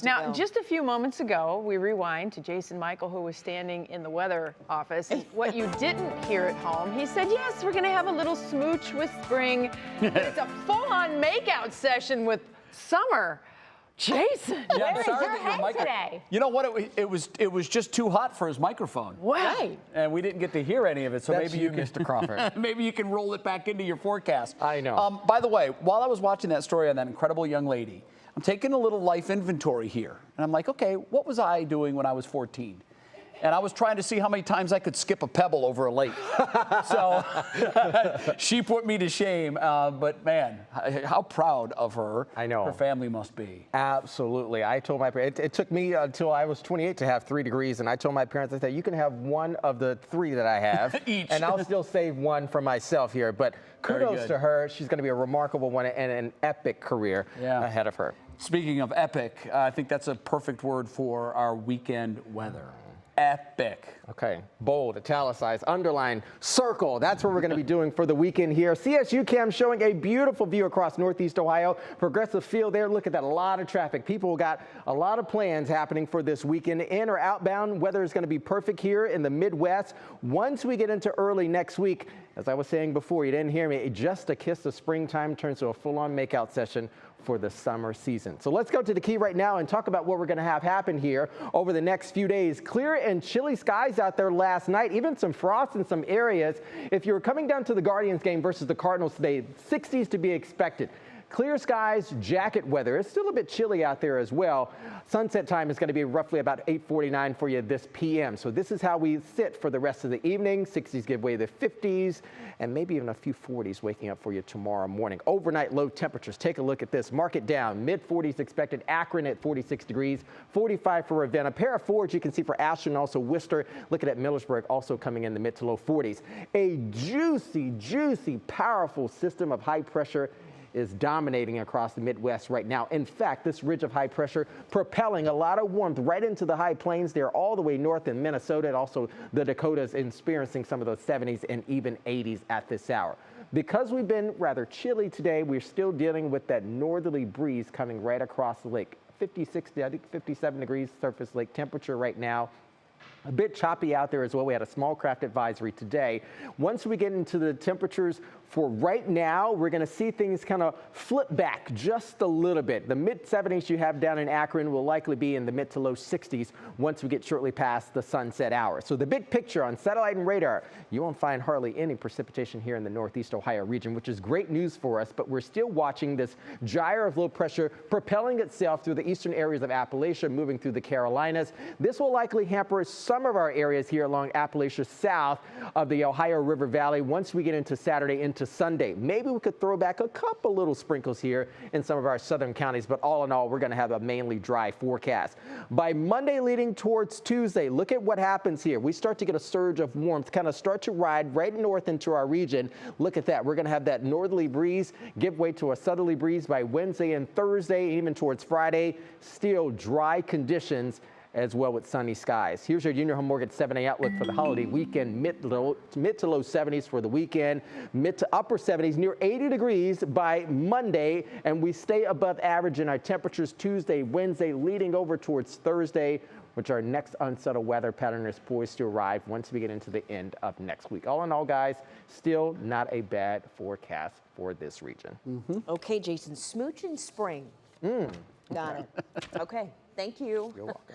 Now, just a few moments ago, we rewind to Jason Michael, who was standing in the weather office. And what you didn't hear at home, he said, yes, we're going to have a little smooch with spring, but it's a full-on makeout session with summer. Jason, yeah, where is your head today? You know what? It was just too hot for his microphone. Wow. Right. And we didn't get to hear any of it. So That's maybe you can, Mr. Crawford. maybe you can roll it back into your forecast. I know. By the way, while I was watching that story on that incredible young lady, I'm taking a little life inventory here. And I'm like, okay, what was I doing when I was 14? And I was trying to see how many times I could skip a pebble over a lake. So she put me to shame. But man, how proud of her. I know. Her family must be. Absolutely. I told my parents, it took me until I was 28 to have 3 degrees. And I told my parents, I said, you can have one of the 3 that I have. Each. And I'll still save one for myself here. But kudos to her. She's going to be a remarkable one and an epic career ahead of her. Speaking of epic, I think that's a perfect word for our weekend weather. Epic. Okay, bold, italicized, underline, circle. That's what we're going to be doing for the weekend here. CSU cam showing a beautiful view across Northeast Ohio. Progressive field there. Look at that, a lot of traffic. People got a lot of plans happening for this weekend. In or outbound, weather is going to be perfect here in the Midwest. Once we get into early next week, as I was saying before, you didn't hear me, just a kiss of springtime turns to a full-on makeout session for the summer season. So let's go to the key right now and talk about what we're going to have happen here over the next few days. Clear and chilly skies out there last night, even some frost in some areas. If you're coming down to the Guardians game versus the Cardinals today, 60s to be expected. Clear skies, jacket weather. It's still a bit chilly out there as well. Sunset time is going to be roughly about 8:49 for you this p.m. So this is how we sit for the rest of the evening. 60s give way to 50s and maybe even a few 40s waking up for you tomorrow morning. Overnight low temperatures. Take a look at this. Mark it down. Mid 40s expected. Akron at 46 degrees. 45 for Ravenna. A pair of Fords you can see for Ashland, also Worcester. Looking at Millersburg also coming in the mid to low 40s. A juicy, powerful system of high pressure is dominating across the Midwest right now. In fact, this ridge of high pressure propelling a lot of warmth right into the high plains there all the way north in Minnesota, and also the Dakotas experiencing some of those 70s and even 80s at this hour. Because we've been rather chilly today, we're still dealing with that northerly breeze coming right across the lake. 56, I think 57 degrees surface lake temperature right now. A bit choppy out there as well. We had a small craft advisory today. Once we get into the temperatures for right now, we're going to see things kind of flip back just a little bit. The mid 70s you have down in Akron will likely be in the mid to low 60s once we get shortly past the sunset hour. So the big picture on satellite and radar, you won't find hardly any precipitation here in the Northeast Ohio region, which is great news for us, but we're still watching this gyre of low pressure propelling itself through the eastern areas of Appalachia, moving through the Carolinas. This will likely hamper some of our areas here along Appalachia south of the Ohio River Valley once we get into Saturday into Sunday. Maybe we could throw back a couple little sprinkles here in some of our southern counties, but all in all, we're going to have a mainly dry forecast. By Monday leading towards Tuesday, look at what happens here. We start to get a surge of warmth, kind of start to ride right north into our region. Look at that. We're going to have that northerly breeze give way to a southerly breeze by Wednesday and Thursday, even towards Friday. Still dry conditions as well with sunny skies. Here's your Junior Home Mortgage 7-day outlook for the holiday weekend. Mid to low 70s for the weekend, mid to upper 70s, near 80 degrees by Monday, and we stay above average in our temperatures Tuesday, Wednesday, leading over towards Thursday, which our next unsettled weather pattern is poised to arrive once we get into the end of next week. All in all, guys, still not a bad forecast for this region. Okay, Jason, smooch in spring. Got it. Okay, thank you. You're welcome.